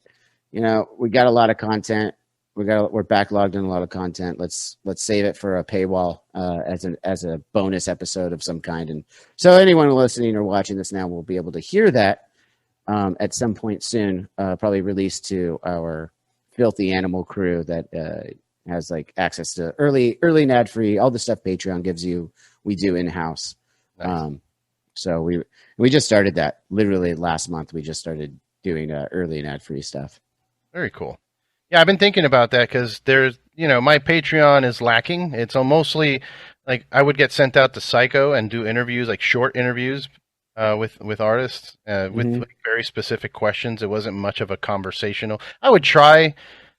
B: we got a lot of content. We're backlogged in a lot of content. Let's save it for a paywall as a bonus episode of some kind. And so anyone listening or watching this now will be able to hear that at some point soon, probably released to our filthy animal crew that has like access to early and ad free, all the stuff Patreon gives you. We do in house. Nice. So we just started that literally last month. We just started doing early and ad free stuff.
A: Very cool. Yeah, I've been thinking about that because there's, my Patreon is lacking. It's mostly like I would get sent out to Psycho and do interviews, like short interviews with artists with like very specific questions. It wasn't much of a conversational. I would try,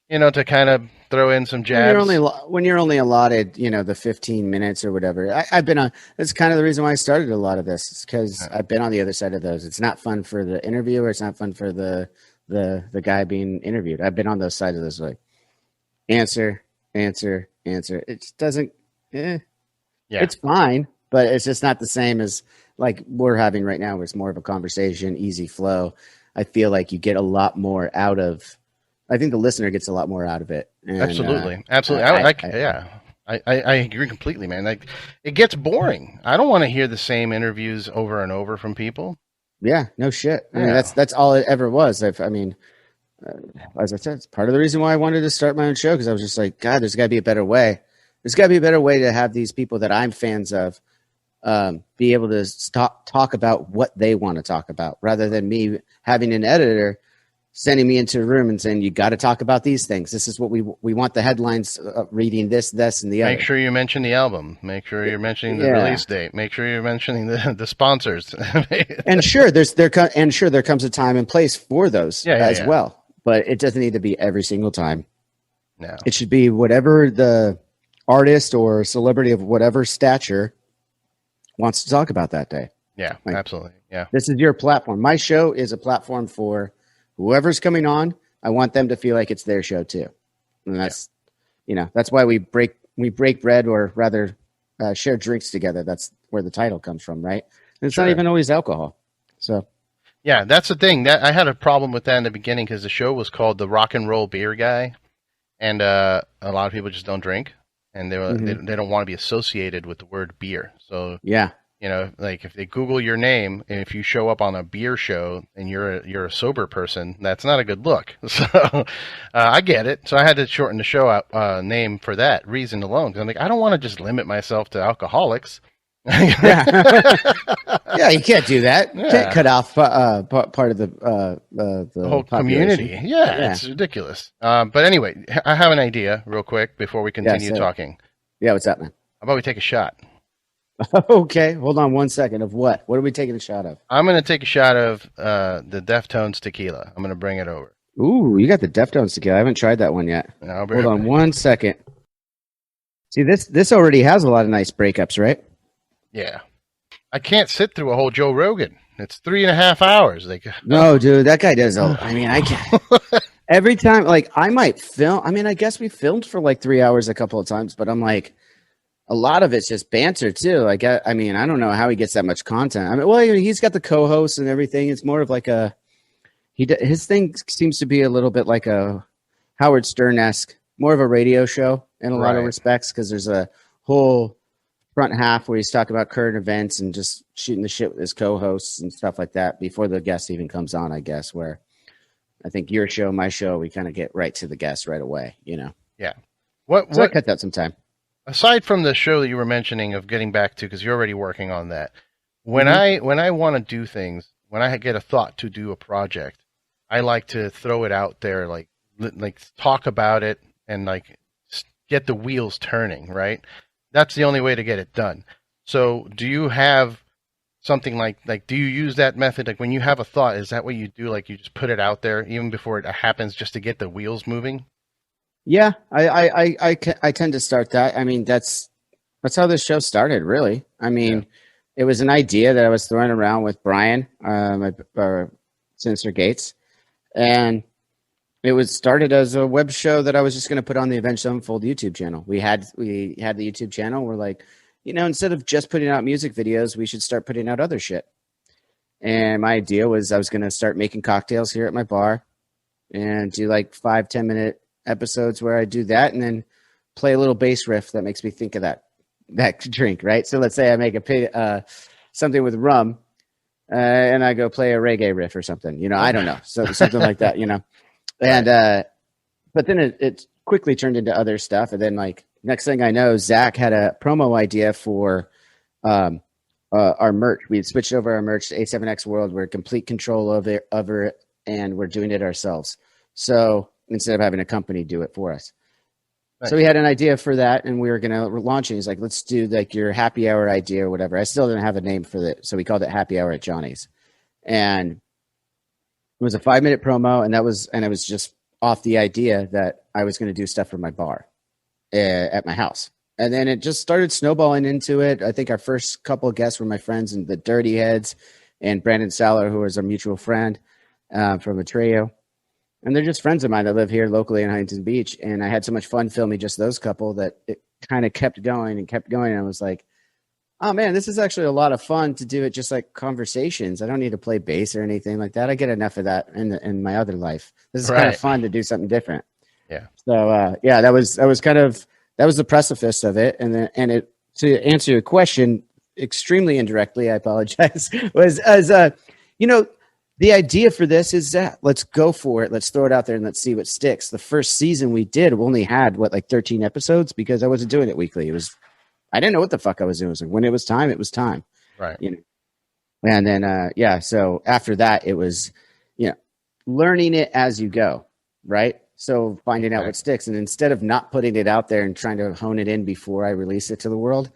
A: to kind of throw in some jabs.
B: When you're only allotted, the 15 minutes or whatever. I've been on. That's kind of the reason why I started a lot of this. It's because I've been on the other side of those. It's not fun for the interviewer. It's not fun for the guy being interviewed. I've been on those sides of this, like answer. It just doesn't. It's fine, but it's just not the same as like we're having right now, where it's more of a conversation, easy flow. I feel like you get a lot more out of. I think the listener gets a lot more out of it. And,
A: absolutely. I agree completely, man. Like it gets boring. I don't want to hear the same interviews over and over from people.
B: Yeah, no shit. I mean, that's all it ever was. As I said, it's part of the reason why I wanted to start my own show, because I was just like, God, there's got to be a better way. There's got to be a better way to have these people that I'm fans of be able to talk about what they want to talk about, rather than me having an editor sending me into a room and saying, you got to talk about these things. This is what we want the headlines reading this, and the other.
A: Make sure you mention the album. Make sure you're mentioning the release date. Make sure you're mentioning the sponsors.
B: And there comes a time and place for those as well. But it doesn't need to be every single time.
A: No.
B: It should be whatever the artist or celebrity of whatever stature wants to talk about that day.
A: Yeah,
B: like,
A: absolutely. Yeah.
B: This is your platform. My show is a platform for whoever's coming on. I want them to feel like it's their show too. And that's, that's why we break bread, or rather share drinks together. That's where the title comes from, right? And it's not even always alcohol. So,
A: yeah, that's the thing. That I had a problem with that in the beginning because the show was called The Rock and Roll Beer Guy, and a lot of people just don't drink, and they don't want to be associated with the word beer. So
B: yeah,
A: like if they Google your name and if you show up on a beer show and you're a sober person, that's not a good look. So I get it. So I had to shorten the show name for that reason alone, because I'm like, I don't want to just limit myself to alcoholics.
B: Yeah. Yeah, you can't do that. You can't cut off part of the
A: whole community. Yeah, it's ridiculous. But anyway, I have an idea real quick before we continue talking.
B: Yeah, what's that, man?
A: How about we take a shot?
B: Okay, hold on 1 second. Of what? What are we taking a shot of?
A: I'm going to take a shot of the Deftones tequila. I'm going to bring it over.
B: Ooh, you got the Deftones tequila. I haven't tried that one yet. Hold on 1 second. See, this already has a lot of nice breakups, right?
A: Yeah. I can't sit through a whole Joe Rogan. It's 3.5 hours.
B: No, dude, that guy does. I can't. Every time, I might film. I guess we filmed for 3 hours a couple of times, but I'm like, a lot of it's just banter too. I don't know how he gets that much content. He's got the co-hosts and everything. It's more of his thing seems to be a little bit like a Howard Stern-esque, more of a radio show in a lot of respects, because there's a whole front half where he's talking about current events and just shooting the shit with his co-hosts and stuff like that before the guest even comes on, I guess, where I think your show, my show, we kind of get right to the guest right away, Yeah.
A: So
B: I cut that some time.
A: Aside from the show that you were mentioning of getting back to, because you're already working on that, when I want to do things, when I get a thought to do a project, I like to throw it out there, like talk about it and get the wheels turning, right? That's the only way to get it done. So do you have something like do you use that method? Like when you have a thought, is that what you do? Like you just put it out there even before it happens, just to get the wheels moving?
B: Yeah, I tend to start that. That's how this show started, really. It was an idea that I was throwing around with Brian, my Sinister Gates, and it was started as a web show that I was just going to put on the Avenged Sevenfold YouTube channel. We had the YouTube channel. We're like, instead of just putting out music videos, we should start putting out other shit. And my idea was I was going to start making cocktails here at my bar and do 5-10 minute episodes where I do that and then play a little bass riff that makes me think of that drink, right? So let's say I make something with rum and I go play a reggae riff or something, I don't know. So something like that, And but then it quickly turned into other stuff. And then next thing I know, Zach had a promo idea for our merch. We had switched over our merch to A7X World. We're in complete control of it, and we're doing it ourselves. So instead of having a company do it for us. Nice. So we had an idea for that, and we were going to launch it. He's like, let's do your happy hour idea or whatever. I still didn't have a name for it, so we called it Happy Hour at Johnny's. And it was a 5-minute promo, and it was just off the idea that I was going to do stuff for my bar at my house. And then it just started snowballing into it. I think our first couple of guests were my friends and the Dirty Heads and Brandon Saller, who was our mutual friend from a trio. And they're just friends of mine that live here locally in Huntington Beach. And I had so much fun filming just those couple that it kind of kept going and kept going. And I was like, oh man, this is actually a lot of fun to do it just like conversations. I don't need to play bass or anything like that. I get enough of that in my other life. This is kind of fun to do something different.
A: Yeah.
B: So that was the precipice of it. And it, to answer your question extremely indirectly, I apologize, was the idea for this is that let's go for it. Let's throw it out there and let's see what sticks. The first season we did, we only had 13 episodes because I wasn't doing it weekly. I didn't know what the fuck I was doing. So when it was time, it was time.
A: Right.
B: And then, so after that, it was, learning it as you go. Right. So finding out what sticks. And instead of not putting it out there and trying to hone it in before I release it to the world,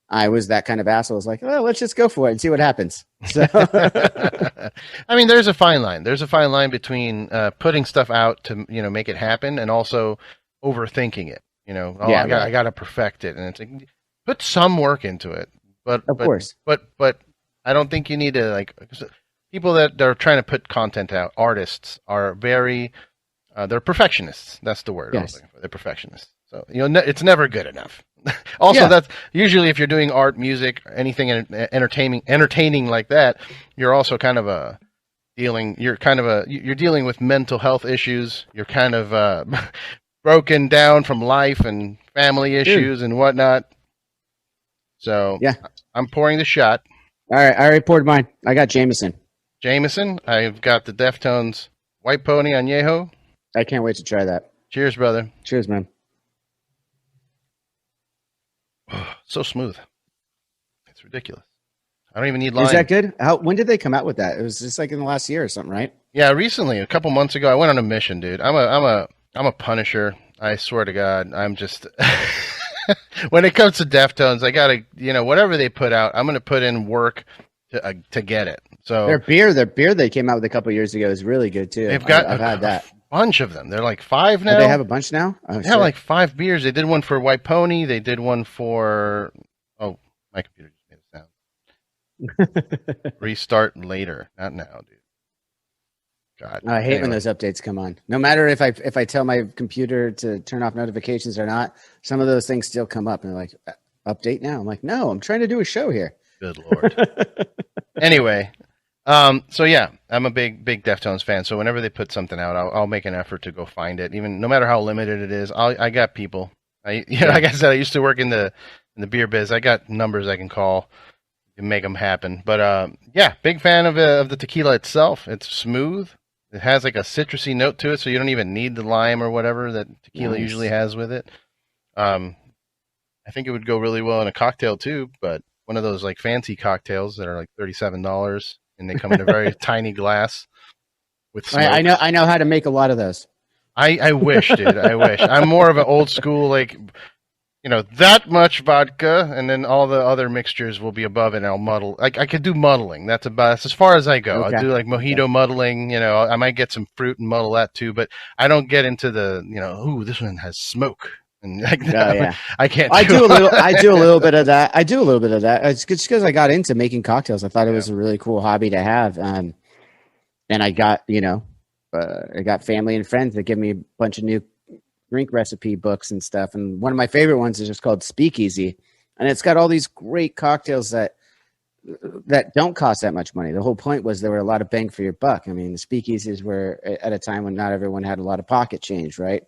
B: I was that kind of asshole. I was like, oh, let's just go for it and see what happens. So,
A: I mean, there's a fine line. There's a fine line between putting stuff out to, make it happen and also overthinking it.
B: Yeah,
A: I got to perfect it, and it's like put some work into it.
B: Of course.
A: But I don't think you need to like people that are trying to put content out. Artists are very they're perfectionists. That's the word I was looking for. They're perfectionists. So it's never good enough. Also, that's usually if you're doing art, music, anything entertaining like that, you're also kind of you're dealing with mental health issues. You're kind of broken down from life and family issues and whatnot. So I'm pouring the shot.
B: All right, I already poured mine. I got Jameson.
A: I've got the Deftones White Pony Añejo.
B: I can't wait to try that.
A: Cheers, brother.
B: Cheers, man.
A: So smooth. It's ridiculous. I don't even need lime.
B: Is that good? When did they come out with that? It was just like in the last year or something, right?
A: Yeah, recently, a couple months ago. I went on a mission, dude. I'm a punisher. I swear to God, I'm just. When it comes to Deftones, I gotta, whatever they put out, I'm gonna put in work to get it. So
B: their beer they came out with a couple years ago is really good too.
A: They've got
B: I've had that.
A: Bunch of them. They're like 5 now.
B: Oh, they have a bunch now? Oh,
A: they have like 5 beers. They did one for White Pony. They did one for my computer just made a sound. Restart later. Not now, dude. God.
B: I hate when those updates come on. No matter if I tell my computer to turn off notifications or not, some of those things still come up and they're like, update now. I'm like, no, I'm trying to do a show here.
A: Good Lord. Anyway, so yeah, I'm a big Deftones fan. So whenever they put something out, I'll make an effort to go find it. Even no matter how limited it is, I got people. Like I said, I used to work in the beer biz. I got numbers I can call and make them happen. But big fan of the tequila itself. It's smooth. It has like a citrusy note to it, so you don't even need the lime or whatever that tequila usually has with it. I think it would go really well in a cocktail too, but one of those like fancy cocktails that are like $37, and they come in a very tiny glass with smoke.
B: I know how to make a lot of those.
A: I wish, dude. I wish. I'm more of an old school, like, that much vodka, and then all the other mixtures will be above it, and I'll muddle. Like, I could do muddling. That's as far as I go.
B: Okay.
A: I'll do like mojito muddling. I might get some fruit and muddle that too, but I don't get into the, this one has smoke. And like that. I can't. I do a
B: little bit of that. It's just because I got into making cocktails. I thought it was a really cool hobby to have. And I got, I got family and friends that give me a bunch of new drink recipe books and stuff. And one of my favorite ones is just called Speakeasy. And it's got all these great cocktails that don't cost that much money. The whole point was there were a lot of bang for your buck. I mean, the speakeasies were at a time when not everyone had a lot of pocket change, right?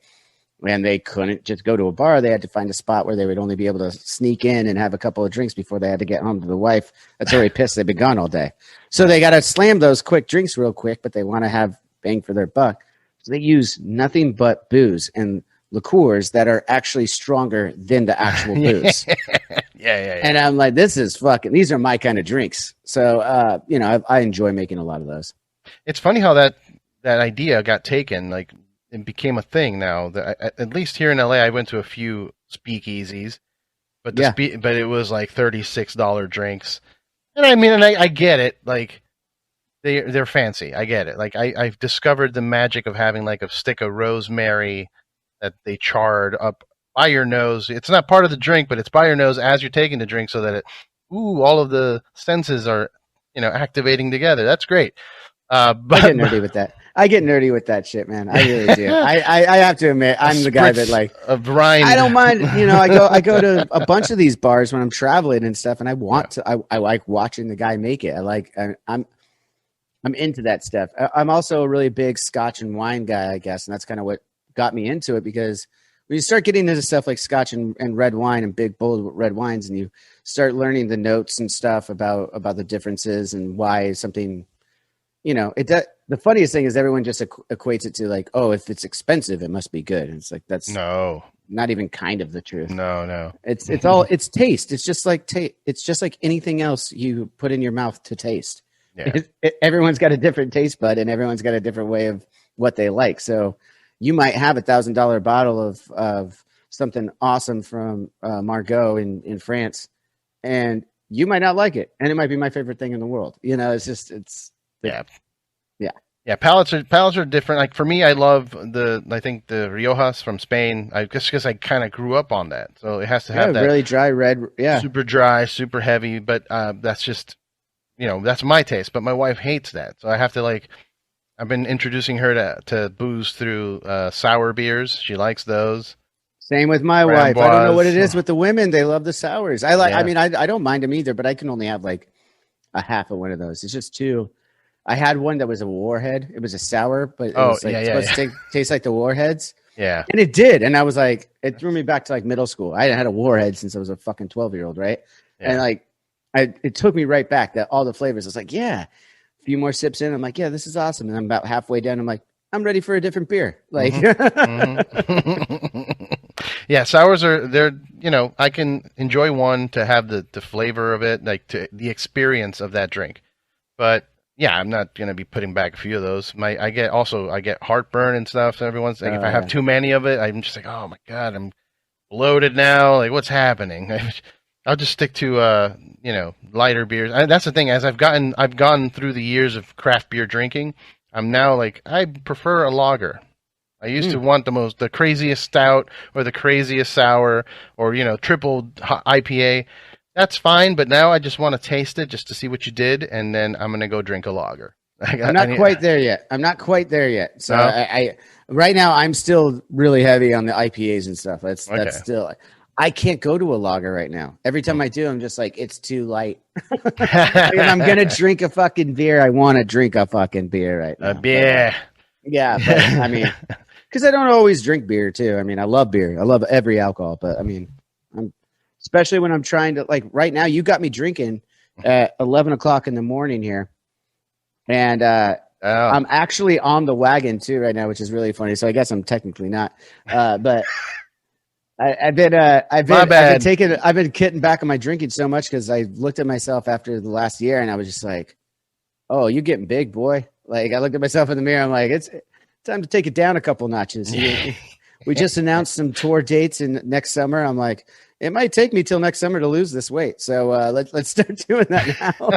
B: And they couldn't just go to a bar. They had to find a spot where they would only be able to sneak in and have a couple of drinks before they had to get home to the wife. That's already pissed. They've been gone all day. So they got to slam those quick drinks real quick, but they want to have bang for their buck. So they use nothing but booze and liqueurs that are actually stronger than the actual booze.
A: Yeah.
B: And I'm like, these are my kind of drinks. So, I enjoy making a lot of those.
A: It's funny how that idea got taken, like, it became a thing now. At least here in LA, I went to a few speakeasies, but but it was like $36 drinks. And I get it. Like they're fancy. I get it. Like I've discovered the magic of having like a stick of rosemary that they charred up by your nose. It's not part of the drink, but it's by your nose as you're taking the drink, so that all of the senses are activating together. That's great. But
B: I get nerdy with that. I get nerdy with that shit, man. I really do. I have to admit, I'm the guy that like
A: a brine.
B: I don't mind. I go to a bunch of these bars when I'm traveling and stuff, and I like watching the guy make it. I'm into that stuff. I'm also a really big Scotch and wine guy, I guess, and that's kind of what got me into it, because when you start getting into stuff like Scotch and red wine and big bold red wines, and you start learning the notes and stuff about the differences and why something. The funniest thing is everyone just equates it to like, oh, if it's expensive, it must be good. And it's like, that's not even kind of the truth.
A: No.
B: It's taste. It's just like anything else you put in your mouth to taste.
A: Yeah.
B: Everyone's got a different taste bud, and everyone's got a different way of what they like. So you might have $1,000 bottle of something awesome from Margaux in France, and you might not like it. And it might be my favorite thing in the world.
A: Yeah, palates are different. Like for me, I love I think the Riojas from Spain. I guess because I kind of grew up on that, so it has to have that
B: really dry red. Yeah,
A: super dry, super heavy. But that's just that's my taste. But my wife hates that, so I have to like. I've been introducing her to booze through sour beers. She likes those.
B: Same with my wife. I don't know what it is with the women. They love the sours. I like. Yeah. I mean, I don't mind them either, but I can only have like a half of one of those. It's just too. I had one that was a Warhead. It was a sour, but it was like supposed to taste like the Warheads.
A: Yeah.
B: And it did. And I was like, it threw me back to like middle school. I hadn't had a Warhead since I was a fucking 12-year-old, right? Yeah. And like, it took me right back that all the flavors. I was like, yeah. A few more sips in. I'm like, yeah, this is awesome. And I'm about halfway down. I'm like, I'm ready for a different beer. Like,
A: yeah, sours they're I can enjoy one to have the flavor of it, like to the experience of that drink. But yeah, I'm not gonna be putting back a few of those. I get heartburn and stuff. So everyone's like, if I have too many of it, I'm just like, oh my god, I'm bloated now. Like, what's happening? I'll just stick to lighter beers. That's the thing. As I've gone through the years of craft beer drinking, I'm now like I prefer a lager. I used to want the craziest stout or the craziest sour or triple IPA. That's fine, but now I just want to taste it just to see what you did, and then I'm gonna go drink a lager.
B: I'm not quite there yet. So no? I right now I'm still really heavy on the IPAs and stuff. That's still. I can't go to a lager right now. Every time I do, I'm just like, it's too light. If I'm gonna drink a fucking beer, I want to drink a fucking beer right now.
A: A beer.
B: Yeah, but I mean, because I don't always drink beer too. I mean, I love beer. I love every alcohol, but I mean, especially when I'm trying to, like, right now, you got me drinking at 11 o'clock in the morning here. And I'm actually on the wagon too right now, which is really funny. So I guess I'm technically not. But I've been getting back on my drinking so much because I looked at myself after the last year and I was just like, oh, you're getting big, boy. Like, I looked at myself in the mirror. I'm like, it's time to take it down a couple notches. We just announced some tour dates in next summer. I'm like, it might take me till next summer to lose this weight. So let's start doing that now.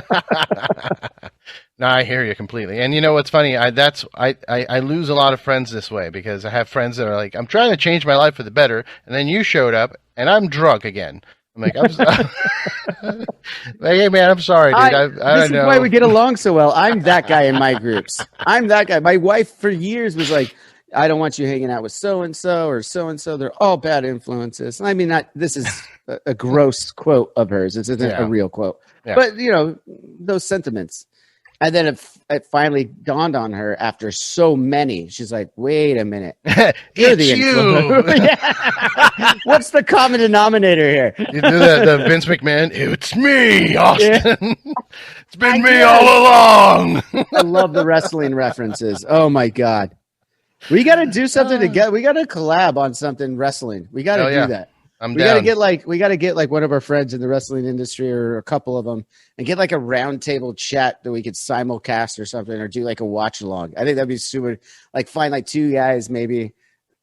A: No, I hear you completely. And you know what's funny? I lose a lot of friends this way because I have friends that are like, I'm trying to change my life for the better, and then you showed up and I'm drunk again. I'm like, hey man, I'm sorry, dude. I don't know.
B: This is why we get along so well. I'm that guy in my groups. I'm that guy. My wife for years was like, I don't want you hanging out with so-and-so or so-and-so. They're all bad influences. I mean, this is a gross quote of hers. This isn't a real quote. Yeah. But, those sentiments. And then it finally dawned on her after so many. She's like, wait a minute.
A: You're the
B: you. What's the common denominator here?
A: You do the Vince McMahon. It's me, Austin. Yeah. It's been me all along.
B: I love the wrestling references. Oh, my God. We got to do something together. We got to collab on something wrestling. We got to do that. We got to get like one of our friends in the wrestling industry or a couple of them and get like a round table chat that we could simulcast or something, or do like a watch along. I think that'd be super. Like, find like two guys maybe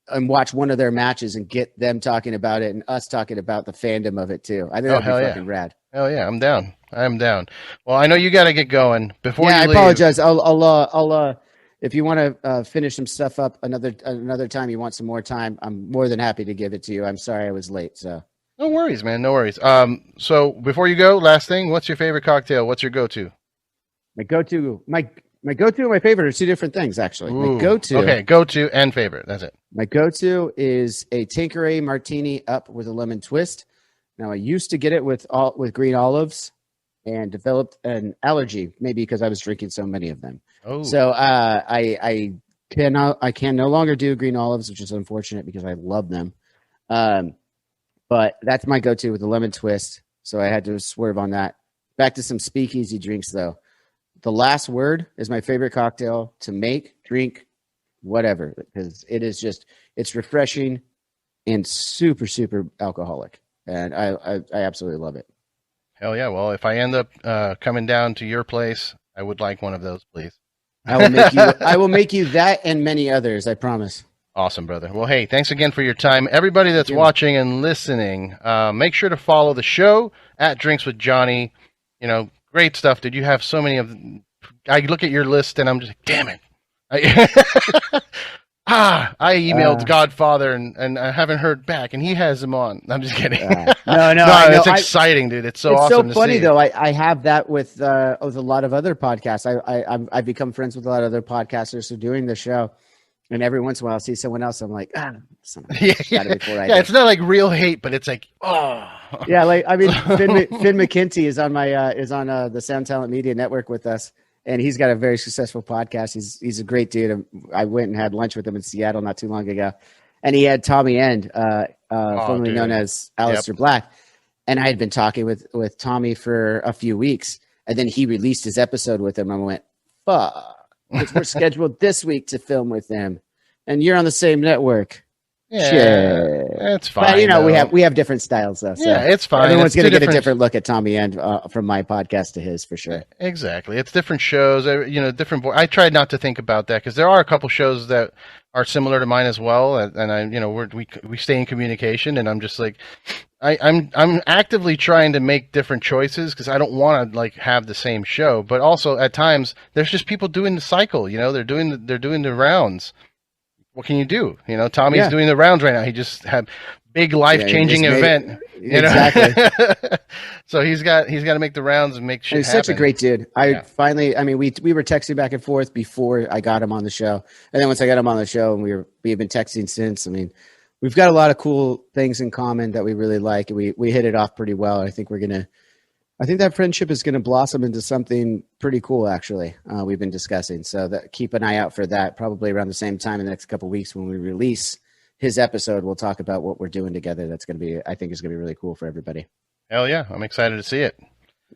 B: and watch one of their matches and get them talking about it and us talking about the fandom of it too. I think that'd be fucking rad.
A: Hell yeah, I'm down. I'm down. Well, I know you got to get going before.
B: Yeah,
A: you
B: I apologize. I'll if you want to finish some stuff up another time, you want some more time, I'm more than happy to give it to you. I'm sorry I was late. So
A: no worries, man. No worries. So before you go, last thing, what's your favorite cocktail? What's your go-to?
B: My go-to and my favorite are two different things, actually.
A: Ooh,
B: my go-to.
A: Okay, go-to and favorite. That's it.
B: My go-to is a Tanqueray Martini up with a lemon twist. Now, I used to get it with green olives and developed an allergy, maybe because I was drinking so many of them. Oh. So I can no longer do green olives, which is unfortunate because I love them. But that's my go-to with the lemon twist. So I had to swerve on that. Back to some speakeasy drinks, though. The Last Word is my favorite cocktail to make, drink, whatever, because it's refreshing and super, super alcoholic. And I absolutely love it.
A: Hell yeah. Well, if I end up coming down to your place, I would like one of those, please.
B: I will make you that and many others, I promise.
A: Awesome, brother. Well, hey, thanks again for your time. Everybody that's watching and listening, make sure to follow the show at Drinks with Johnny. Great stuff. Did you have so many of them? I look at your list and I'm just like, damn it. I emailed Godfather and I haven't heard back, and he has him on. I'm just kidding.
B: No,
A: it's exciting, dude. It's so awesome.
B: It's so funny though. I have that with a lot of other podcasts. I've become friends with a lot of other podcasters who are doing the show, and every once in a while I see someone else. I'm like, it's
A: not like real hate, but it's like,
B: yeah. Like I mean, Finn McKenty is on the Sound Talent Media Network with us. And he's got a very successful podcast. He's a great dude. I went and had lunch with him in Seattle not too long ago. And he had Tommy End, formerly known as Alistair Black. And I had been talking with Tommy for a few weeks. And then he released his episode with him. I went, fuck. Because we're scheduled this week to film with him. And you're on the same network.
A: Yeah, it's fine.
B: But, you know, we have different styles, though. So
A: yeah, it's fine.
B: Everyone's going to get a different look at Tommy End from my podcast to his, for sure.
A: Exactly. It's different shows, different. I tried not to think about that because there are a couple shows that are similar to mine as well. And I, we stay in communication, and I'm just like, I'm actively trying to make different choices because I don't want to like have the same show. But also at times there's just people doing the cycle. They're doing the rounds. What can you do? Tommy's doing the rounds right now. He just had big life-changing event.
B: Exactly.
A: So he's got to make the rounds and make shit happen.
B: He's such a great dude. We were texting back and forth before I got him on the show, and then once I got him on the show, and we've been texting since. I mean, we've got a lot of cool things in common that we really like, and we hit it off pretty well. I think that friendship is going to blossom into something pretty cool, actually. We've been discussing. So keep an eye out for that. Probably around the same time in the next couple of weeks when we release his episode, we'll talk about what we're doing together. That's going to be, I think is going to be really cool for everybody.
A: Hell yeah. I'm excited to see it.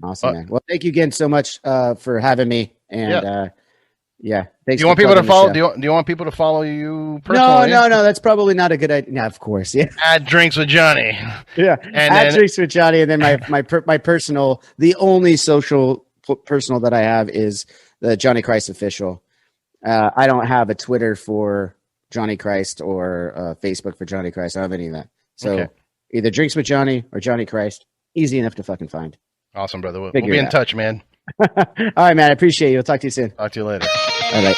B: Awesome, man. Well, thank you again so much for having me. And thanks.
A: Do you want people to follow? Do you want people to follow you personally?
B: No. That's probably not a good idea. No, of course. Yeah.
A: Add Drinks with Johnny.
B: Yeah. Add Drinks with Johnny, and then my personal, the only social personal that I have is the Johnny Christ official. I don't have a Twitter for Johnny Christ or Facebook for Johnny Christ. I don't have any of that. So either Drinks with Johnny or Johnny Christ. Easy enough to fucking find.
A: Awesome, brother. We'll be in touch, man.
B: All right, man. I appreciate you. I'll talk to you soon.
A: Talk to you later.
B: All right.